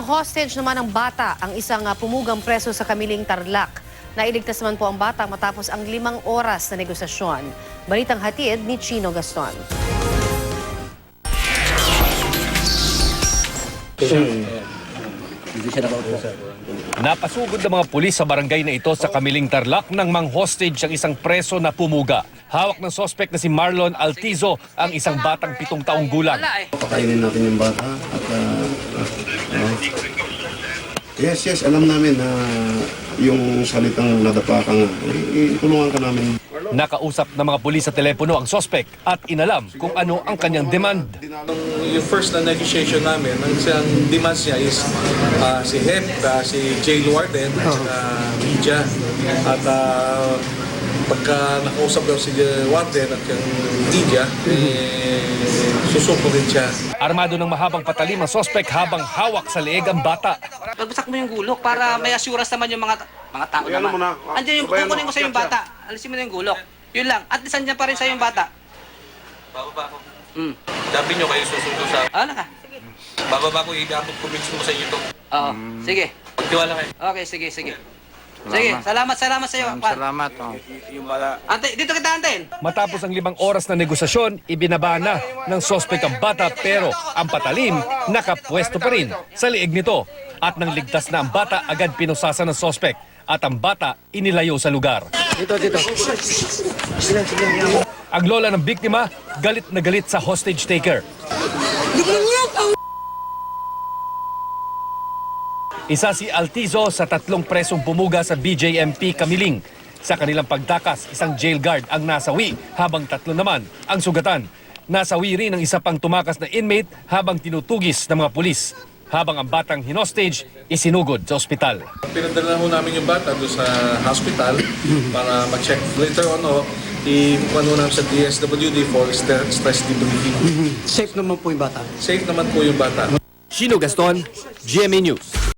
Na-hostage naman ang bata, ang isang pumugang preso sa Kamiling, Tarlac. Nailigtas naman po ang bata matapos ang 5 oras na negosasyon. Balitang hatid ni Chino Gaston. Napasugod ng mga pulis sa barangay na ito sa Kamiling, Tarlac nang mang-hostage ang isang preso na pumuga. Hawak ng sospek na si Marlon Altizo, ang isang batang 7 taong gulang. Pakainin natin yung bata at yes, alam namin na yung salitang nadapa ka nga, itulungan ka namin. Nakausap ng mga pulis sa telepono ang sospek at inalam kung ano ang kanyang demand. Yung first na negotiation namin, ang isang demands niya is si Hep, si Jail Warden, at saka Media. At pagka nakausap daw si Warden at yung Media, susuko rin siya. Armado ng mahabang patalim ang sospek habang hawak sa leeg ang bata. Pagbasak mo yung gulok para may assurance naman yung mga tao naman. Andiyan yung kukunin ko sa yung bata. Alisin mo na yung gulok. Yun lang. At least andyan pa rin sa yung bata. Bababa ko. Sabi nyo kayo susuko sa... Ano ka? Bababa ko, i-upload ko mo sa YouTube. Oo. Sige. Pagtiwala kayo. Okay, sige. Sige, salamat sa iyo. Salamat. Yung bala... Ante, dito kita antayin. Matapos ang 5 oras na negosasyon, ibinaba na ng sospek ang bata pero ang patalim nakapwesto pa rin sa liig nito. At nang ligtas na ang bata, agad pinusasan ng sospek at ang bata inilayo sa lugar. Dito. Ang lola ng biktima, galit na galit sa hostage taker. Isa si Altizo sa 3 presong bumuga sa BJMP Kamiling. Sa kanilang pagtakas, isang jail guard ang nasawi habang 3 naman ang sugatan. Nasawi rin ang isa pang tumakas na inmate habang tinutugis ng mga pulis. Habang ang batang hinostage, isinugod sa ospital. Pinadala ho namin yung bata doon sa hospital para ma-check. Later on, ipupuan ho namin sa DSWD for stress debriefing. Safe naman po yung bata. Safe naman po yung bata. Chino Gaston, GMA News.